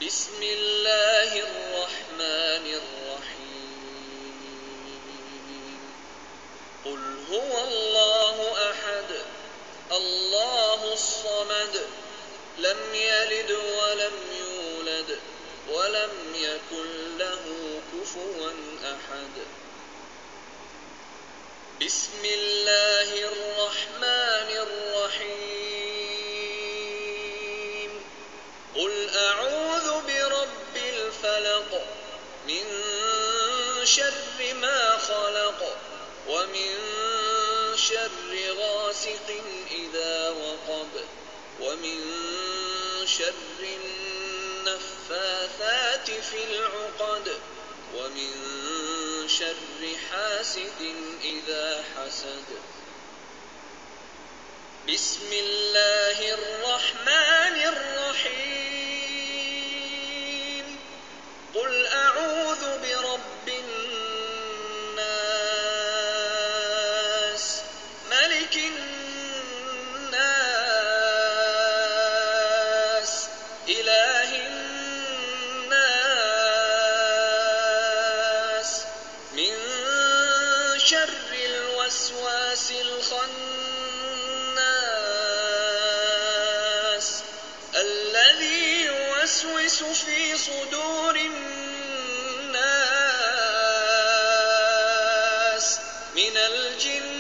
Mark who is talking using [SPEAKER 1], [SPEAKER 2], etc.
[SPEAKER 1] بسم الله الرحمن الرحيم قل هو الله أحد الله الصمد لم يلد ولم يولد ولم يكن له كفوا أحد بسم الله الرحمن الرحيم قل أعوذ برب الفلق من شر ما خلق ومن شر غاسق إذا وقب ومن شر النفاثات في العقد ومن شر حاسد إذا حسد بسم الله الرحمن الرحيم قل أعوذ برب الناس ملك الناس إله الناس من شر الوسواس الخناس الذي يوسوس في صدور الناس من الجن